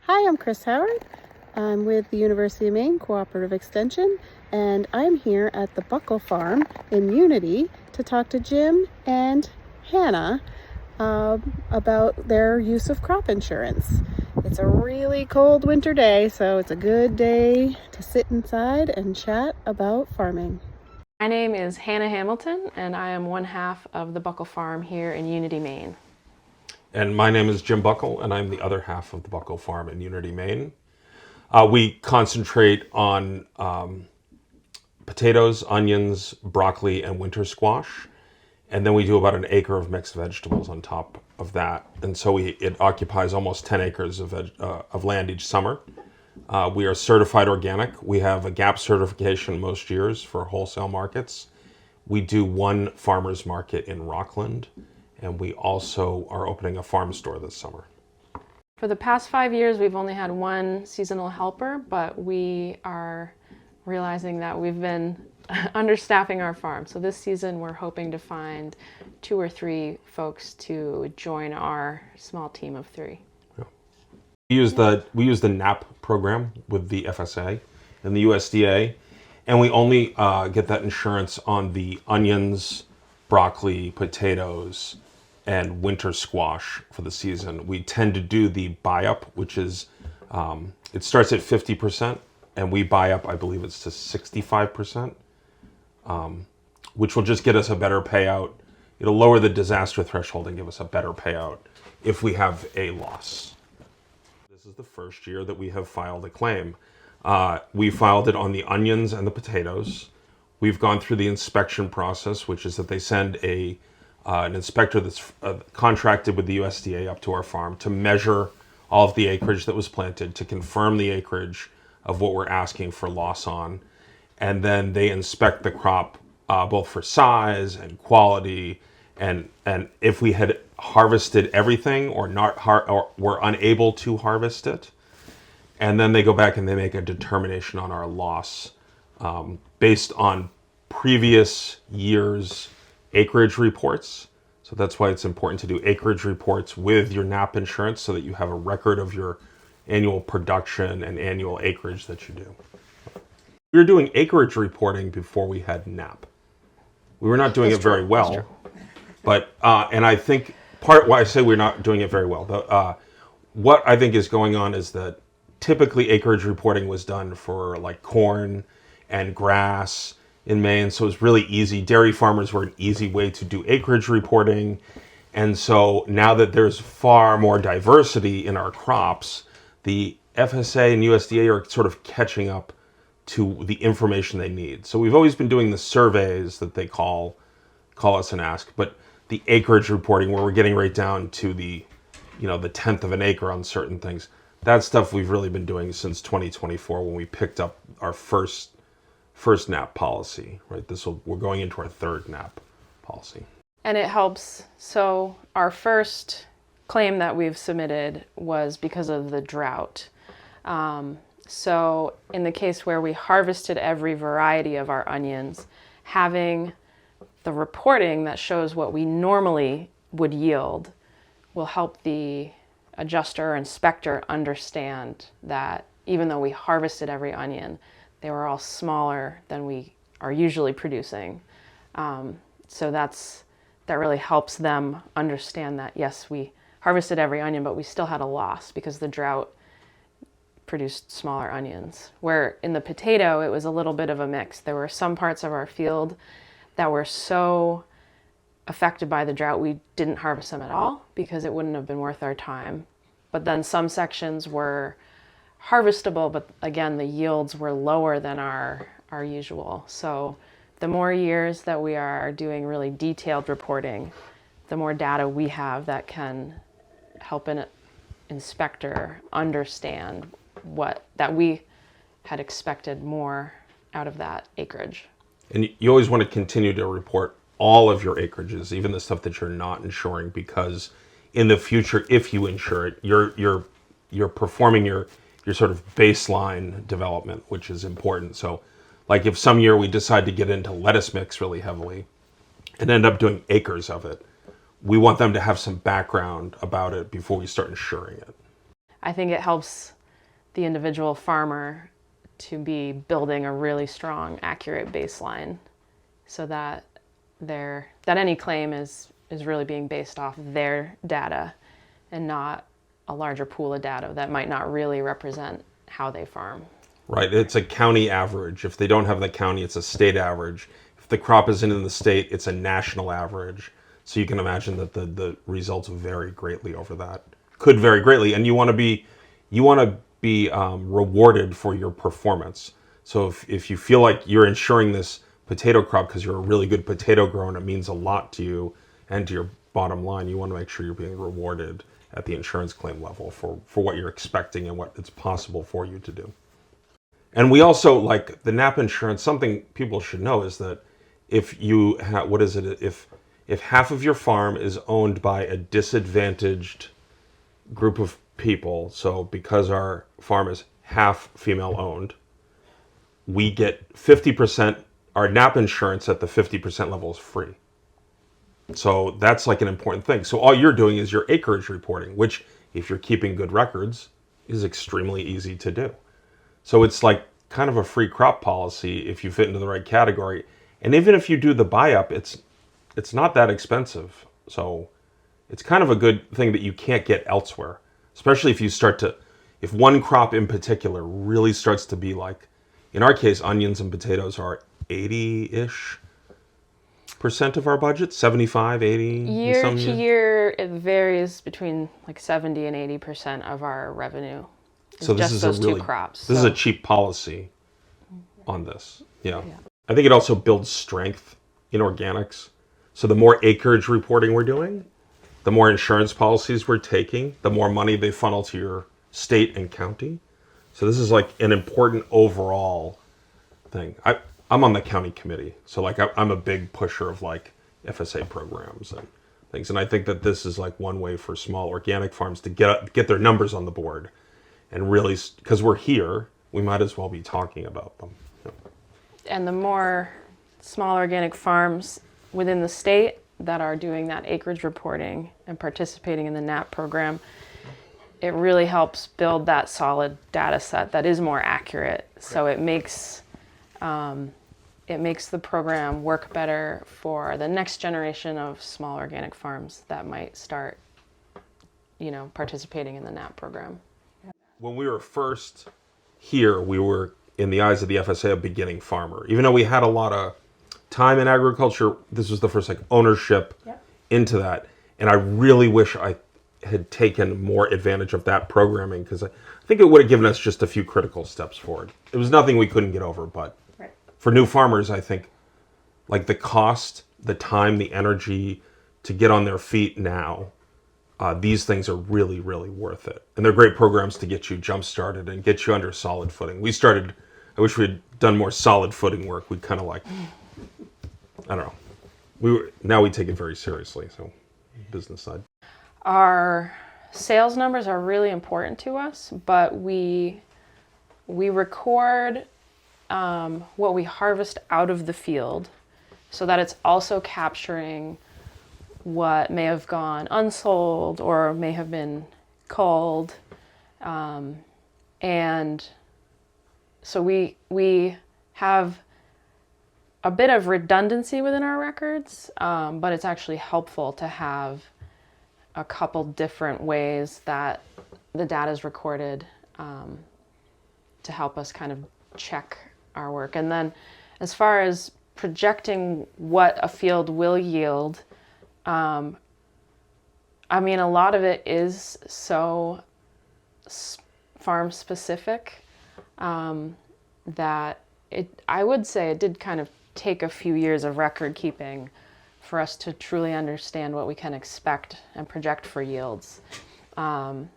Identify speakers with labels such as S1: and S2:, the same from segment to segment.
S1: Hi, I'm Chris Howard. I'm with the University of Maine Cooperative Extension, and I'm here at the Buckle Farm in Unity to talk to Jim and Hannah about their use of crop insurance. It's a really cold winter day, so it's a good day to sit inside and chat about farming.
S2: My name is Hannah Hamilton, and I am one half of the Buckle Farm here in Unity, Maine.
S3: And my name is Jim Buckle, and I'm the other half of the Buckle Farm in Unity, Maine. We concentrate on potatoes, onions, broccoli, and winter squash. And then we do about an acre of mixed vegetables on top of that. And so it occupies almost 10 acres of land each summer. We are certified organic. We have a GAP certification most years for wholesale markets. We do one farmer's market in Rockland, and we also are opening a farm store this summer.
S2: For the past 5 years, we've only had one seasonal helper, but we are realizing that we've been understaffing our farm. So this season, we're hoping to find 2 or 3 folks to join our small team of 3.
S3: Yeah. We use the NAP program with the FSA and the USDA, and we only get that insurance on the onions, broccoli, potatoes, and winter squash for the season. We tend to do the buy-up, which is, it starts at 50%, and we buy up, I believe it's to 65%, which will just get us a better payout. It'll lower the disaster threshold and give us a better payout if we have a loss. This is the first year that we have filed a claim. We filed it on the onions and the potatoes. We've gone through the inspection process, which is that they send an inspector that's contracted with the USDA up to our farm to measure all of the acreage that was planted, to confirm the acreage of what we're asking for loss on. And then they inspect the crop both for size and quality, and if we had harvested everything or were unable to harvest it. And then they go back and they make a determination on our loss based on previous years' acreage reports. So that's why it's important to do acreage reports with your NAP insurance so that you have a record of your annual production and annual acreage that you do. We were doing acreage reporting before we had NAP. We were not doing it very well, but and I think part why I say we're not doing it very well, what I think is going on is that typically acreage reporting was done for like corn and grass in Maine, so it's really easy. Dairy farmers were an easy way to do acreage reporting. And so now that there's far more diversity in our crops, the FSA and USDA are sort of catching up to the information they need. So we've always been doing the surveys that they call us and ask, but the acreage reporting where we're getting right down to the tenth of an acre on certain things, that stuff we've really been doing since 2024 when we picked up our first NAP policy, right? We're going into our third NAP policy.
S2: And it helps. So our first claim that we've submitted was because of the drought. So in the case where we harvested every variety of our onions, having the reporting that shows what we normally would yield will help the adjuster or inspector understand that even though we harvested every onion, they were all smaller than we are usually producing. So that really helps them understand that, yes, we harvested every onion, but we still had a loss because the drought produced smaller onions. Where in the potato, it was a little bit of a mix. There were some parts of our field that were so affected by the drought, we didn't harvest them at all because it wouldn't have been worth our time. But then some sections were harvestable, but again, the yields were lower than our usual. So the more years that we are doing really detailed reporting, the more data we have that can help an inspector understand that we had expected more out of that acreage.
S3: And you always want to continue to report all of your acreages, even the stuff that you're not insuring, because in the future, if you insure it, you're performing your sort of baseline development, which is important. So like if some year we decide to get into lettuce mix really heavily and end up doing acres of it, we want them to have some background about it before we start insuring it.
S2: I think it helps the individual farmer to be building a really strong, accurate baseline so that any claim is really being based off their data and not a larger pool of data that might not really represent how they farm.
S3: Right. It's a county average. If they don't have the county, it's a state average. If the crop isn't in the state, it's a national average. So you can imagine that the results vary greatly over that. Could vary greatly, and you want to be rewarded for your performance. So if you feel like you're insuring this potato crop because you're a really good potato grower and it means a lot to you and to your bottom line, you want to make sure you're being rewarded at the insurance claim level for what you're expecting and what it's possible for you to do. And we also, like the NAP insurance, something people should know is that if you have, if half of your farm is owned by a disadvantaged group of people, so because our farm is half female owned, we get 50%, our NAP insurance at the 50% level is free. So that's like an important thing. So all you're doing is your acreage reporting, which if you're keeping good records is extremely easy to do. So it's like kind of a free crop policy if you fit into the right category. And even if you do the buy-up, it's not that expensive. So it's kind of a good thing that you can't get elsewhere, especially if one crop in particular really starts to be like, in our case, onions and potatoes are 80-ish% of our budget, 75, 80.
S2: Year to year, it varies between like 70 and 80% of our revenue.
S3: So this
S2: just
S3: is
S2: those
S3: two
S2: crops.
S3: This is a cheap policy on this. Yeah. I think it also builds strength in organics. So the more acreage reporting we're doing, the more insurance policies we're taking, the more money they funnel to your state and county. So this is like an important overall thing. I'm on the county committee, so like I'm a big pusher of like FSA programs and things, and I think that this is like one way for small organic farms to get their numbers on the board, and really, because we're here, we might as well be talking about them.
S2: And the more small organic farms within the state that are doing that acreage reporting and participating in the NAP program, it really helps build that solid data set that is more accurate. So it makes the program work better for the next generation of small organic farms that might start, participating in the NAP program.
S3: When we were first here, we were, in the eyes of the FSA, a beginning farmer. Even though we had a lot of time in agriculture, this was the first ownership into that. And I really wish I had taken more advantage of that programming, because I think it would have given us just a few critical steps forward. It was nothing we couldn't get over, but for new farmers, I think like the cost, the time, the energy to get on their feet now, these things are really, really worth it. And they're great programs to get you jump started and get you under solid footing. I wish we had done more solid footing work. We kind of like, I don't know. Now we take it very seriously, so business side.
S2: Our sales numbers are really important to us, but we record what we harvest out of the field so that it's also capturing what may have gone unsold or may have been culled. And so we have a bit of redundancy within our records, but it's actually helpful to have a couple different ways that the data is recorded to help us kind of check our work. And then as far as projecting what a field will yield, a lot of it is so farm specific that I would say it did kind of take a few years of record keeping for us to truly understand what we can expect and project for yields. And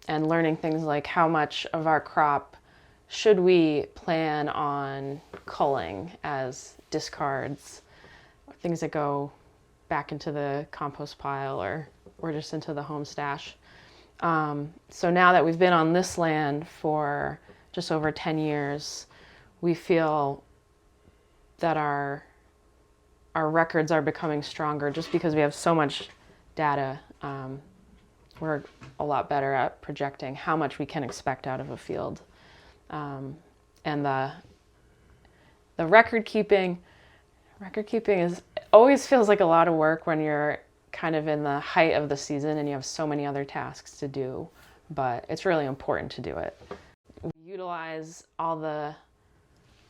S2: learning things like how much of our crop should we plan on culling as discards, things that go back into the compost pile or just into the home stash. So now that we've been on this land for just over 10 years, we feel that our records are becoming stronger just because we have so much data we're a lot better at projecting how much we can expect out of a field. And the record keeping is always feels like a lot of work when you're kind of in the height of the season and you have so many other tasks to do, but it's really important to do it. We utilize all the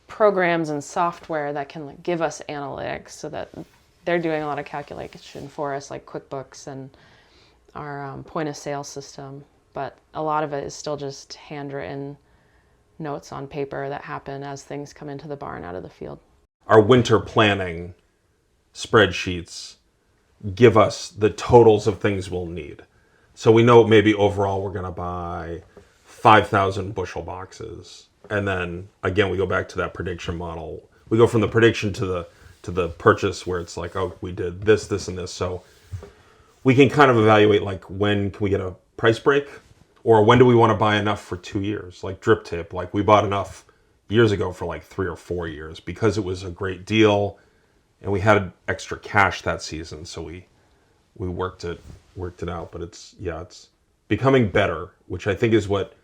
S2: programs and software that can give us analytics so that they're doing a lot of calculation for us, like QuickBooks and our point of sale system, but a lot of it is still just handwritten notes on paper that happen as things come into the barn out of the field.
S3: Our winter planning spreadsheets give us the totals of things we'll need. So we know maybe overall we're going to buy 5,000 bushel boxes. And then again, we go back to that prediction model. We go from the prediction to the purchase where it's like, oh, we did this, this, and this. So we can kind of evaluate like when can we get a price break, or when do we want to buy enough for 2 years, like drip tape. Like we bought enough years ago for like 3 or 4 years because it was a great deal and we had extra cash that season. So we worked it out, but it's becoming better, which I think is what,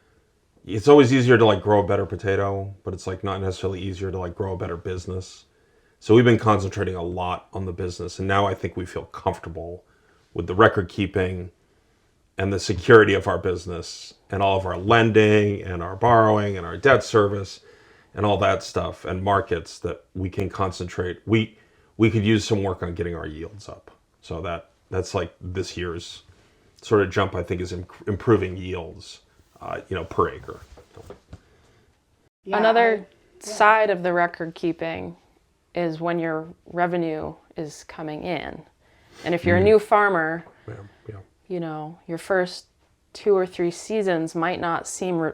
S3: it's always easier to like grow a better potato, but it's like not necessarily easier to like grow a better business. So we've been concentrating a lot on the business, and now I think we feel comfortable with the record keeping and the security of our business and all of our lending and our borrowing and our debt service and all that stuff and markets that we can concentrate. We could use some work on getting our yields up. So that's like this year's sort of jump, I think, is improving yields, per acre.
S2: Yeah, Another side of the record keeping is when your revenue is coming in. And if you're a new farmer, your first 2 or 3 seasons might not seem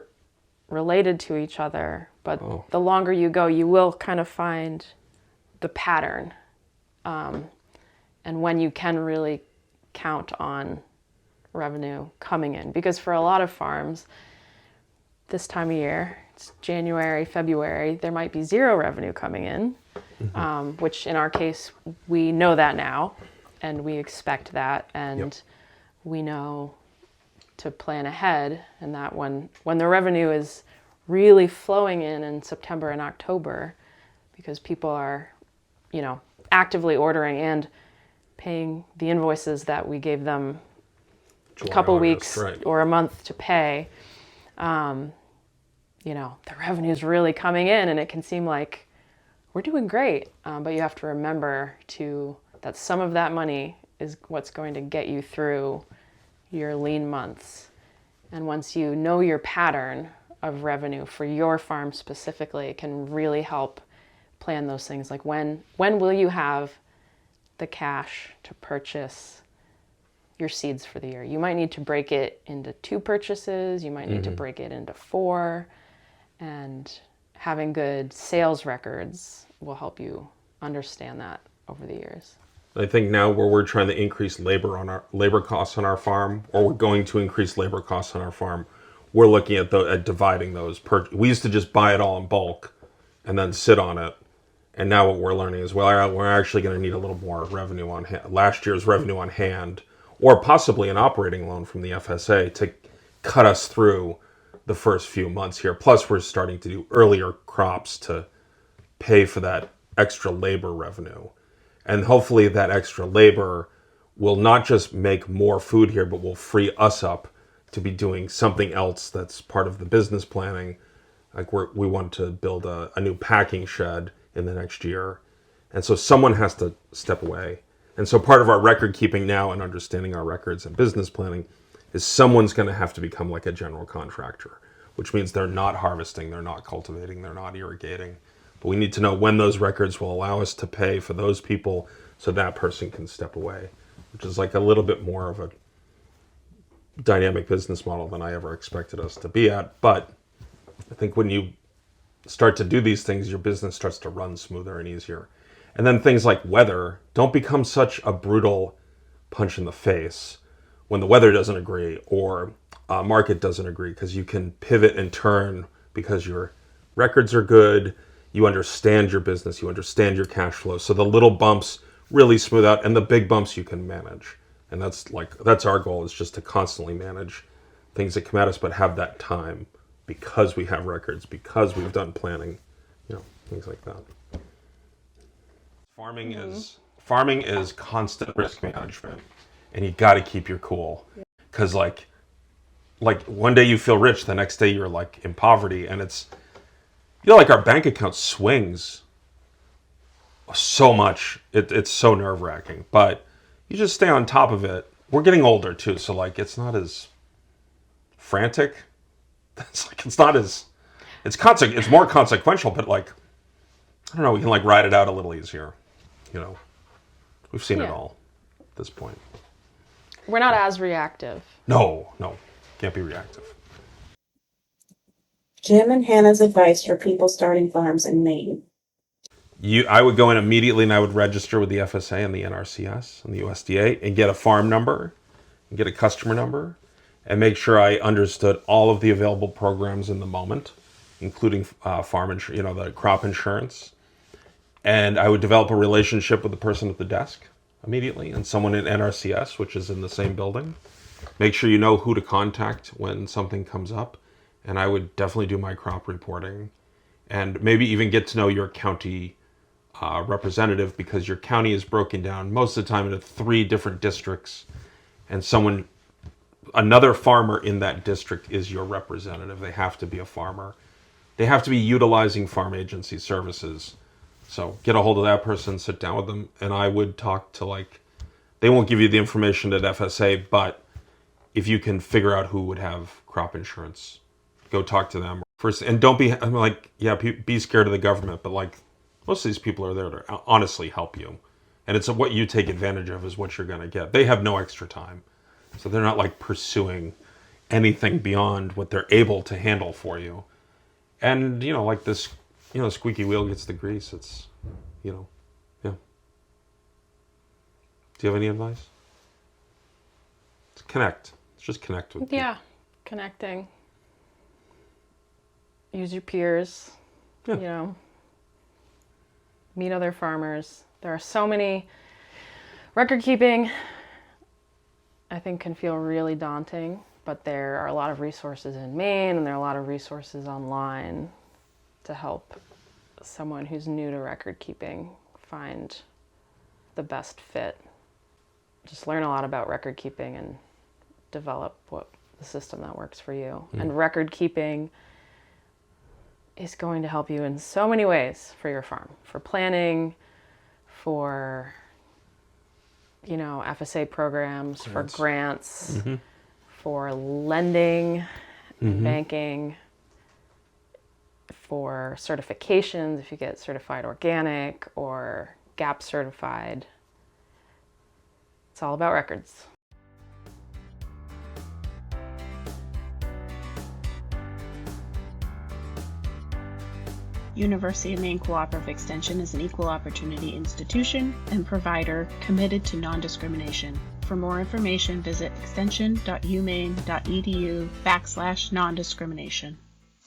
S2: related to each other, but the longer you go, you will kind of find the pattern, and when you can really count on revenue coming in. Because for a lot of farms, this time of year, it's January, February, there might be 0 revenue coming in, which in our case, we know that now, and we expect that, and we know to plan ahead, and that when the revenue is really flowing in September and October, because people are, actively ordering and paying the invoices that we gave them a couple weeks or a month to pay, the revenue is really coming in, and it can seem like we're doing great, but you have to remember that some of that money is what's going to get you through your lean months. And once you know your pattern of revenue for your farm specifically, it can really help plan those things. Like when will you have the cash to purchase your seeds for the year? You might need to break it into 2 purchases. You might need to break it into 4. And having good sales records will help you understand that over the years.
S3: I think now where we're trying to increase labor costs on our farm, or we're going to increase labor costs on our farm, we're looking at dividing those. We used to just buy it all in bulk and then sit on it. And now what we're learning is, we're actually going to need a little more revenue on hand, last year's revenue on hand, or possibly an operating loan from the FSA to cut us through the first few months here. Plus, we're starting to do earlier crops to pay for that extra labor revenue. And hopefully that extra labor will not just make more food here, but will free us up to be doing something else that's part of the business planning. Like we want to build a new packing shed in the next year. And so someone has to step away. And so part of our record keeping now and understanding our records and business planning is someone's going to have to become like a general contractor, which means they're not harvesting, they're not cultivating, they're not irrigating. But we need to know when those records will allow us to pay for those people so that person can step away, which is like a little bit more of a dynamic business model than I ever expected us to be at. But I think when you start to do these things, your business starts to run smoother and easier. And then things like weather don't become such a brutal punch in the face when the weather doesn't agree or market doesn't agree, because you can pivot and turn because your records are good, you understand your business, you understand your cash flow. So the little bumps really smooth out, and the big bumps you can manage. And that's our goal, is just to constantly manage things that come at us, but have that time because we have records, because we've done planning, things like that. Farming is constant risk management, and you got to keep your cool, because like one day you feel rich, the next day you're like in poverty, and it's like our bank account swings so much. It's so nerve-wracking, but you just stay on top of it. We're getting older too, so like it's not as frantic. It's more consequential, but like, I don't know, we can like ride it out a little easier. We've seen it all at this point.
S2: We're not as reactive.
S3: No, can't be reactive.
S4: Jim and Hannah's advice for people starting farms in Maine.
S3: I would go in immediately and I would register with the FSA and the NRCS and the USDA and get a farm number and get a customer number and make sure I understood all of the available programs in the moment, including farm insurance, the crop insurance. And I would develop a relationship with the person at the desk immediately and someone in NRCS, which is in the same building. Make sure you know who to contact when something comes up. And I would definitely do my crop reporting and maybe even get to know your county representative, because your county is broken down most of the time into 3 different districts, and another farmer in that district is your representative. They have to be a farmer. They have to be utilizing farm agency services. So get a hold of that person, sit down with them, and I would talk to they won't give you the information at FSA, but if you can figure out who would have crop insurance, go talk to them first. And don't be, be scared of the government, but most of these people are there to honestly help you. And it's what you take advantage of is what you're going to get. They have no extra time. So they're not pursuing anything beyond what they're able to handle for you. And, this, squeaky wheel gets the grease. It's, yeah. Do you have any advice? Connect. Let's just connect with people.
S2: Yeah, connecting. Use your peers, meet other farmers. There are so many. Record keeping, I think, can feel really daunting, but there are a lot of resources in Maine and there are a lot of resources online to help someone who's new to record keeping find the best fit. Just learn a lot about record keeping and develop the system that works for you. And record keeping is going to help you in so many ways for your farm, for planning, for FSA programs, for grants, for lending, banking, for certifications if you get certified organic or GAP certified. It's all about records.
S1: University of Maine Cooperative Extension is an equal opportunity institution and provider committed to non-discrimination. For more information, visit extension.umaine.edu/non-discrimination.